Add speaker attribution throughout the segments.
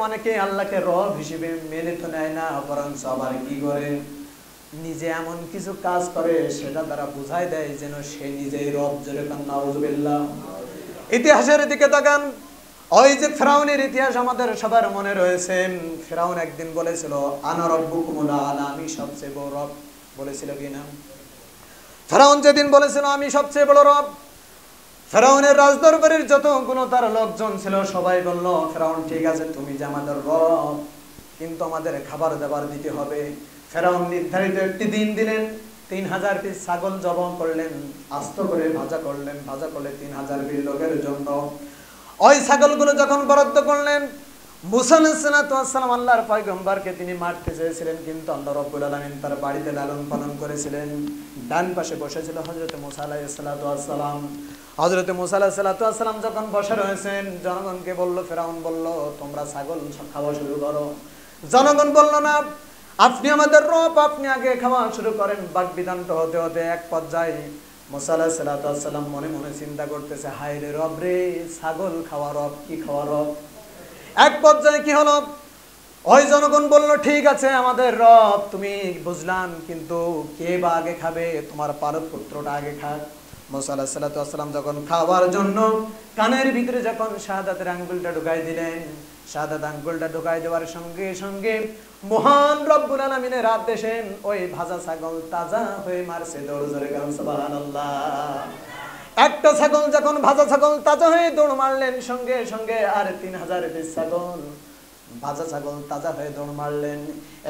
Speaker 1: অনেকে আল্লাহকে রব হিসেবে মেনে তো নেয় না, বরং সবার কি করে নিজে এমন কিছু কাজ করে সেটা দ্বারা বোঝায় দেয় যেন সে নিজেই রব। যেরকম নাউজুবিল্লাহ। ইতিহাসের দিকে তাকান, ওই যে ফেরাউনের ইতিহাস আমাদের সবার মনে রয়েছে। ফেরাউন একদিন বলেছিল আনা রব্বুকুমুল আলা, আমি সবচেয়ে বড় রব, বলেছিল কিনা? ফেরাউন যেদিন বলেছিল আমি সবচেয়ে বড় রব, ফেরাউনের রাজদরবারের যতগুলো তার লোকজন ছিল সবাই বলল ফেরাউন ঠিক আছে তুমি যে আমাদের রব, কিন্তু আমাদের খাবার দাবার দিতে হবে। ফেরাউন নির্ধারিত একটি দিন দিলেন, 3000 পিস ছাগল জবাই করলেন, আস্ত করে ভাজা করলেন, ভাজা করলে 3000 লোকের জন্য। ওই ছাগলগুলো যখন বরাদ্দ করলেন, মুসা আলাইহিস সালাতু ওয়াস সালাম আল্লাহর পয়গম্বরকে তিনি মারতে চেয়েছিলেন, কিন্তু আল্লাহ রাব্বুল আলামিন তার বাড়িতে লালন পালন করেছিলেন। ডান পাশে বসেছিল হযরত মুসা আলাইহিস সালাতু ওয়াস সালাম। হযরত মুসা আলাইহিস সালাতু ওয়াস সালাম যখন বসে রয়েছেন, জনগণকে বলল, ফেরাউন বলল তোমরা ছাগল খাওয়া শুরু করো। জনগণ বলল না, আপনি আমাদের রব, আপনি আগে খাওয়া শুরু করেন। বাকবিতণ্ডা হতে হতে এক পর্যায়ে মুসা আলাইহিস সালাতু ওয়াস সালাম মনে মনে চিন্তা করতেছে, হায় রে রব রে, ছাগল খাওয়া রব কি খাওয়া রব। এক পর্যায়ে কি হলো, ওই জনগণ বলল ঠিক আছে আমাদের রব তুমি বুঝলাম, কিন্তু কে বা আগে খাবে, তোমার পালক পুত্রটা আগে খাক। মুসা আলাইহিস সালাতু ওয়াস সালাম যখন খাওয়ার জন্য কানের ভিতরে যখন শাহাদাতের আঙ্গুলটা ঢুকাই দিলেন, শাহাদাত আঙ্গুলটা ঢুকাই দেওয়ার সঙ্গে সঙ্গে মহান রব্বুল আলামিনের আদেশেন ওই ভাজা ছাগল তাজা হয়ে মারছে দৌড় জোরে গান সুবহানাল্লাহ। একটা ছাগল যখন ভাজা ছাগল তাজা হয়ে দৌড় মারলেন, সঙ্গে সঙ্গে আর 3000 পিস ছাগল ভাজা ছাগল তাজা হয়ে দৌড় মারলেন।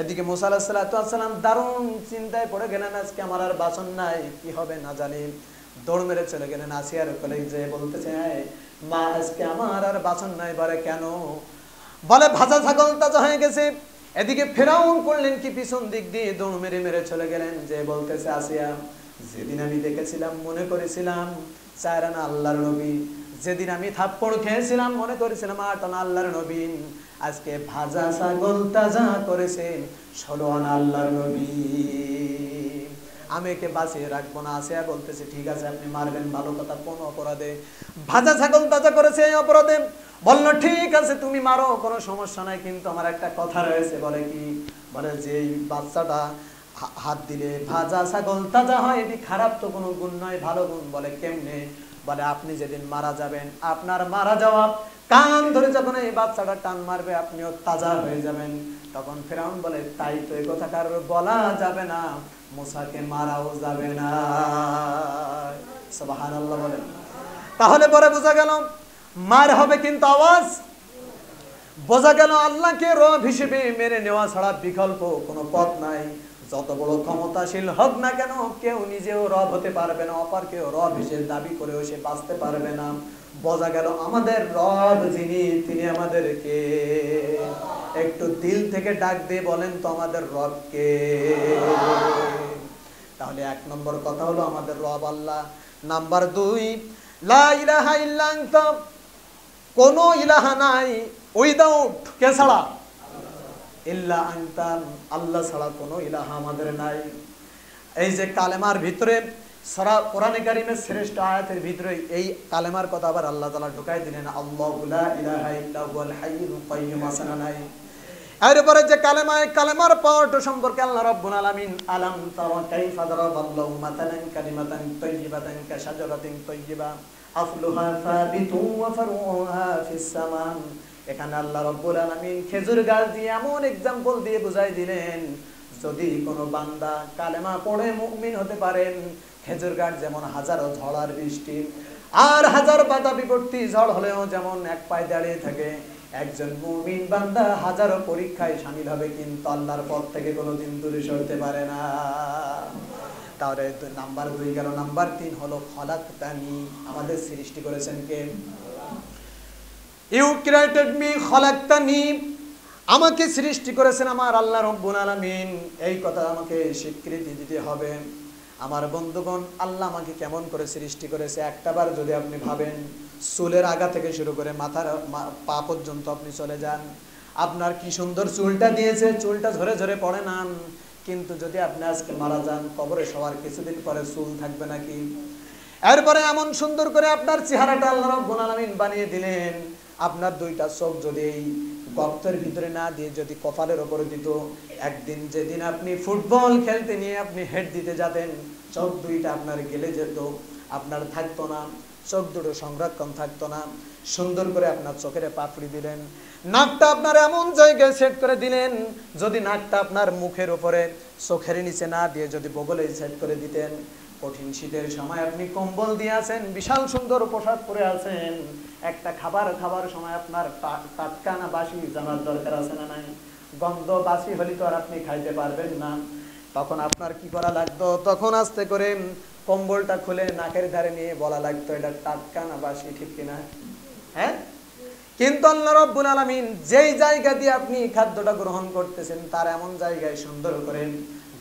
Speaker 1: এদিকে মুসা আলাইহিস সালাতু ওয়াস সালাম দারুণ চিন্তায় পড়ে গেলেন, আজকে আমার আর বাসন নাই, কি হবে না জানি। দৌড় মেরে চলে গেলেন আসিয়ার কোলে, যে বলতেছে মা আজকে আমার আর বাসন নাই। বলে কেন? বলে ভাজা ছাগল তাজা হয়ে গেছে। এদিকে ফেরাউন করলেন কি, পিছন দিক দিয়ে দৌড় মেরে মেরে চলে গেলেন, যে বলতেছে আসিয়া যেদিন আমি দেখেছিলাম মনে করেছিলাম চার আনা আল্লাহর নবী, যেদিন আমি থাপ্পড় খেয়েছিলাম মনে করেছিলাম 8 আনা আল্লাহর নবী, আজকে ভাজা ছাগল তাজা করেছেন 16 আনা আল্লাহর নবী, আমি একে বাঁচিয়ে রাখবো না। আসিয়া বলতেছে ঠিক আছে আপনি মারবেন, ভালো কথা, কোন অপরাধে? ভাজা ছাগল তাজা করেছে এই অপরাধে। বললো ঠিক আছে তুমি মারো, কোনো সমস্যা নাই, কিন্তু আমার একটা কথা রয়েছে। বলে কি? বলে যে বাচ্চাটা হাত দিলে ভাজা ছাগল তাজা হয়, এটি খারাপ তো কোনো গুণ নয়, ভালো গুণ। বলে কেমনে? বলে আপনি যেদিন মারা যাবেন, আপনার মারা যাওয়া কান ধরে যখন এই বাচ্চাটা টান মারবে আপনিও তাজা হয়ে যাবেন। তখন ফেরাউন বলে তাই তো, এই কথা কারোর বলা যাবে না, মুসাকে মারাও যাবে না। সুবহানাল্লাহ বলেন। তাহলে পরে বোঝা গেল মার হবে কিন্তু আওয়াজ, বোঝা গেল আল্লাহকে রব হিসেবে মেনে নেওয়া ছাড়া বিকল্প কোনো পথ নাই। যত বড় ক্ষমতাশীল হোক না কেন, কেউ নিজেও রব হতে পারবে না, অপর কেউ রব হিসেবে দাবি করেও সে বাঁচতে পারবে না। বোঝা গেল আমাদের রব যিনি, তিনি আমাদেরকে একটু দিল থেকে ডাক দিয়ে বলেন তো আমাদের রব কে? তাহলে 1 নম্বর কথা হলো আমাদের রব আল্লাহ। নাম্বার 2, লা ইলাহা ইল্লা আনতা, কোনো ইলাহা নাই উইদাউট কে ছাড়া? ইল্লা আনতা, আল্লাহ ছাড়া কোনো ইলাহা আমাদের নাই। এই যে কালেমার ভিতরে সূরা কোরআনে কারীমের শ্রেষ্ঠ আয়াতের ভিতরে এই কালেমার কথা আবার আল্লাহ তাআলা ঢুকাই দিলেন, আল্লাহু লা ইলাহা ইল্লা হুয়াল হাইয়ুল কাইয়্যুম। আসনা নাই এরপরে যে কালেমার পাওয়ার সম্পর্কে আল্লাহ রাব্বুল আলামিন আলাম তারা কাইফা দারাবাল্লাহু মাতালান কালিমাতান তাইয়্যিবাতান কাশাজারাতিন তাইয়্যিবা আসলুহা সাবিতুন ওয়া ফারউহা ফিস সামা। এখানে আল্লাহ রাব্বুল আলামিন খেজুর গাছ দিয়ে এমন एग्जांपल দিয়ে বুঝাই দিলেন, যদি কোনো বান্দা কালেমা পড়ে মুমিন হতে পারেন, খেজুর গাছ যেমন হাজারো ঝড় বৃষ্টি আর হাজার বাধা বিপত্তি ঝড় হলেও যেমন এক পায়ে দাঁড়িয়ে থাকে, একজন মুমিন বান্দা হাজারো পরীক্ষায় শামিল হবে কিন্তু আল্লাহর পথ থেকে কোনোদিন দূরে সরতে পারে না। তাহলে নাম্বার 2 গেল। নাম্বার 3 হলো খলাকতানি, আমাদের সৃষ্টি করেছেন কে? ইউ ক্রিয়েটেড মি খলাকতানি, আমাকে সৃষ্টি করেছেন আমার আল্লাহ রাব্বুল আলামিন। এই কথা আমাকে স্বীকৃতি দিতে হবে। আমার বন্ধুগণ, আল্লাহ আমাকে কেমন করে সৃষ্টি করেছে একটাবার যদি আপনি ভাবেন, চুলের আগা থেকে শুরু করে মাথার পা পর্যন্ত আপনি চলে যান, আপনার কি সুন্দর চুলটা দিয়েছে, চুলটা ঝরে ঝরে পড়ে না, কিন্তু যদি আপনি আজকে মারা যান, কবরে শোয়ার কিছুদিন পরে চুল থাকবে নাকি? এরপরে এমন সুন্দর করে আপনার চেহারাটা আল্লাহ রাব্বুল আলামিন বানিয়ে দিলেন, আপনার 2টা চোখ যদি গর্তের ভিতরে না দিয়ে যদি কপালের উপরে দিত, একদিন যেদিন আপনি ফুটবল খেলতে নিয়ে আপনি হেড দিতে যাবেন, চোখ দুইটা আপনার গেলে যেত, আপনার থাকতো না, চোখ দুটো সংরক্ষণ থাকতো না। সুন্দর করে আপনার চোখের পাপড়ি দিলেন, নাকটা আপনার এমন জায়গায় সেট করে দিলেন, যদি নাকটা আপনার মুখের উপরে চোখের নিচে না দিয়ে যদি বগলে সেট করে দিতেন, কঠিন শীতের সময় আপনি কম্বল দিয়ে আছেন, বিশাল সুন্দর পোশাক পরে আছেন, একটা খাবার সময় আপনার টাটকা না বাসি জানার দরকার আছে না নাই? গন্ধ বাসি হলে তো আর আপনি খাইতে পারবেন না। তখন আপনার কি করা লাগতো? তখন আস্তে করে কম্বলটা খুলে নাকের ধারে নিয়ে বলা লাগতো এটা টাটকা না বাসি, ঠিক কিনা? হ্যাঁ। কিন্তু আল্লাহ রাব্বুল আলামিন যেই জায়গা দিয়ে আপনি খাদ্যটা গ্রহণ করতেছেন তার এমন জায়গায় সুন্দর করে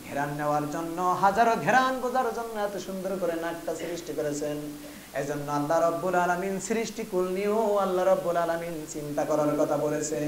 Speaker 1: ঘেরান নেওয়ার জন্য, হাজারো ঘেরান বোঝার জন্য এত সুন্দর করে নাকটা সৃষ্টি করেছেন। এজন্য আল্লাহ রাব্বুল আলামিন সৃষ্টিকুল নিয়েও আল্লাহ রাব্বুল আলামিন চিন্তা করার কথা বলেছেন।